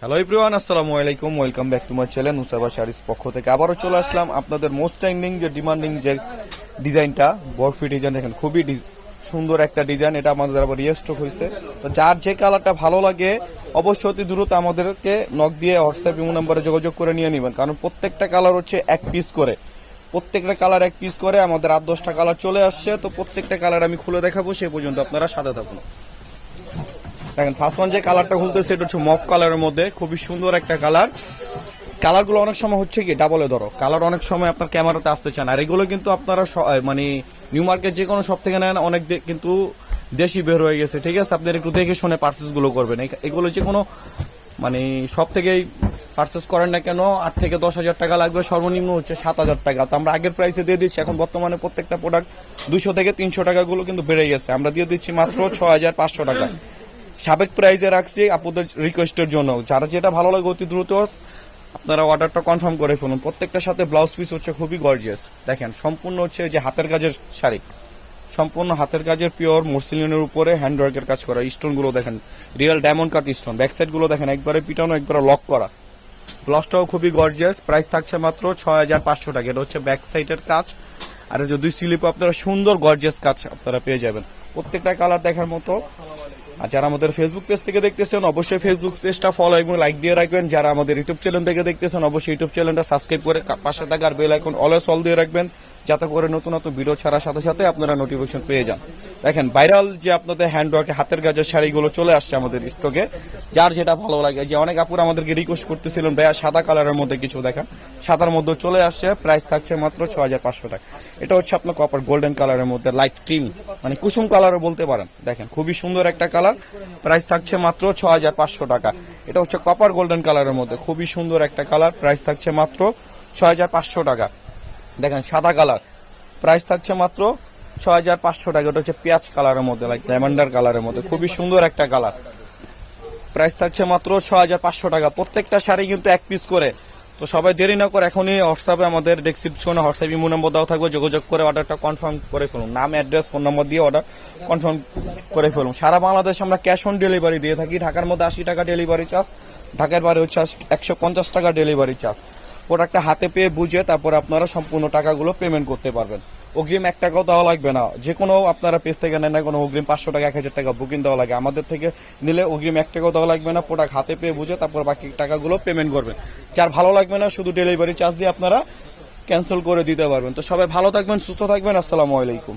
Hello everyone, আসসালামু আলাইকুম। Welcome back to my channel Nusaiba saris পক্ষ থেকে আবারও চলে আসলাম আপনাদের মোস্ট ট্রেন্ডিং যে ডিমান্ডিং যে ডিজাইনটা বরফি ডিজাইন। দেখেন খুবই সুন্দর একটা ডিজাইন, এটা আমাদের আবার রিস্টক হয়েছে। তো যার যে কালারটা ভালো লাগে অবশ্যই অতি দ্রুত আমাদেরকে নক দিয়ে হোয়াটসঅ্যাপ ইমো নাম্বারে যোগাযোগ করে নিয়ে নেবেন, কারণ প্রত্যেকটা কালার হচ্ছে এক পিস করে, প্রত্যেকটা কালার এক পিস করে। আমাদের 8-10টা কালার চলে আসছে, তো প্রত্যেকটা কালার আমি খুলে দেখাবো, সে পর্যন্ত আপনারা সাথে থাকুন। দেখেন ফার্স্ট ওয়ান যে কালারটা খুলতেছে এটা হচ্ছে মফ কালারের মধ্যে, খুবই সুন্দর একটা কালার। কালারগুলো অনেক সময় হচ্ছে কি ডাবলে ধরো, কালার অনেক সময় আপনার ক্যামেরাতে আসতে চান, আর এগুলো কিন্তু আপনারা মানে নিউ মার্কেট যে কোনো সব থেকে নেন, অনেক কিন্তু দেশি বের হয়ে গেছে, ঠিক আছে। আপনারা একটু দেখে শুনে পার্সেস গুলো করবেন। এগুলো যে কোনো মানে সব থেকেই পার্সেস করেন না কেন 8 থেকে 10,000 টাকা লাগবে, সর্বনিম্ন হচ্ছে 7,000 টাকা। তো আমরা আগের প্রাইসে দিয়ে দিচ্ছি, এখন বর্তমানে প্রত্যেকটা প্রোডাক্ট 200 থেকে 300 টাকাগুলো কিন্তু বেড়ে গেছে, আমরা দিয়ে দিচ্ছি মাত্র 6,500 টাকা। সাবেক প্রাইসে রাখছি আপনাদের রিকোয়েস্টের জন্য, যারা যেটা ভালো লাগে অতি দ্রুত আপনারা অর্ডারটা কনফার্ম করে ফেলুন। প্রত্যেকটার সাথে ব্লাউজ পিস হচ্ছে খুবই গর্জিয়াস। দেখেন সম্পূর্ণ হচ্ছে যে হাতের কাজের শাড়ি, সম্পূর্ণ হাতের কাজের পিওর মসলিনের উপরে হ্যান্ডওয়ার্কের কাজ করা। স্টোনগুলো দেখেন real diamond cut stone, back side গুলো দেখেন একবারে পিটানো, একবারে লক করা। ব্লাউজটাও খুবই গর্জিয়াস, প্রাইস থাকছে মাত্র 6,500 টাকা। এটা হচ্ছে ব্যাক সাইডের কাজ, আর যদি স্লিপ আপনারা সুন্দর গর্জিয়াস কাজ আপনারা পেয়ে যাবেন। প্রত্যেকটা কালার দেখার মতো। আর যারা আমাদের ফেসবুক পেজ থেকে দেখতেছেন অবশ্যই ফেসবুক পেজটা ফলো এবং লাইক দিয়ে রাখবেন। যারা আমাদের ইউটিউব চ্যানেল থেকে দেখতেছেন অবশ্যই ইউটিউব চ্যানেলটা সাবস্ক্রাইব করে পাশে থাকার বেল আইকন অলওয়েজ অল দিয়ে রাখবেন, যাতে করে নতুন নতুন ভিডিও ছাড়ার সাথে সাথে আপনারা নোটিফিকেশন পেয়ে যান। দেখেন ভাইরাল যে আপনাদের হ্যান্ডওয়ার্কে হাতের কাজের শাড়িগুলো চলে আসছে আমাদের স্টকে, যার যেটা ভালো লাগে। যে অনেক আপুর আমাদেরকে রিকোয়েস্ট করতেছিলেন ভাইয়া সাদা কালারের মধ্যে কিছু দেখান, সাদার মধ্যে চলে আসছে, প্রাইস থাকছে মাত্র 6,500 টাকা। এটা হচ্ছে আপনার কপার গোল্ডেন কালারের মধ্যে, লাইট ক্রিম মানে কুসুম কালারও বলতে পারেন। দেখেন খুবই সুন্দর একটা কালার, প্রাইস থাকছে মাত্র 6,500 টাকা। এটা হচ্ছে কপার গোল্ডেন কালারের মধ্যে, খুবই সুন্দর একটা কালার, প্রাইস থাকছে মাত্র 6,500 টাকা। দেখেন সাদা কালার, প্রাইস থাকছে মাত্র 6,500 টাকা। এটা হচ্ছে পেঁয়াজ কালারের মধ্যে, লাইক ল্যাভেন্ডার কালারের মধ্যে, খুবই সুন্দর একটা কালার, প্রাইস থাকছে মাত্র 6,500 টাকা। প্রত্যেকটা শাড়ি কিন্তু এক পিস করে। তো সবাই দেরি না করে এখনই হোয়াটসঅ্যাপে আমাদের ডেসক্রিপশনে হোয়াটসঅ্যাপ ইমো নম্বর দেওয়া থাকবে, যোগাযোগ করে অর্ডারটা কনফার্ম করে ফেলুন। নাম, অ্যাড্রেস, ফোন নম্বর দিয়ে অর্ডার কনফার্ম করে ফেলুন। সারা বাংলাদেশ আমরা ক্যাশ অন ডেলিভারি দিয়ে থাকি। ঢাকার মধ্যে 80 টাকা ডেলিভারি চার্জ, ঢাকার বাইরে হচ্ছে 150 টাকা ডেলিভারি চার্জ। প্রোডাক্টটা হাতে পেয়ে বুঝে তারপর আপনারা সম্পূর্ণ টাকাগুলো পেমেন্ট করতে পারবেন। অগ্রিম 1 টাকাও দেওয়া লাগবে না। যে কোনো আপনারা পেজ থেকে নেন না কোনো অগ্রিম 500 টাকা 1,000 টাকা বুকিং দেওয়া লাগে, আমাদের থেকে নিলে অগ্রিম 1 টাকাও দেওয়া লাগবে না। প্রোডাক্ট হাতে পেয়ে বুঝে তারপর বাকি টাকাগুলো পেমেন্ট করবেন। যার ভালো লাগবে না শুধু ডেলিভারি চার্জ দিয়ে আপনারা ক্যান্সেল করে দিতে পারবেন। তো সবাই ভালো থাকবেন, সুস্থ থাকবেন। আসসালামু আলাইকুম।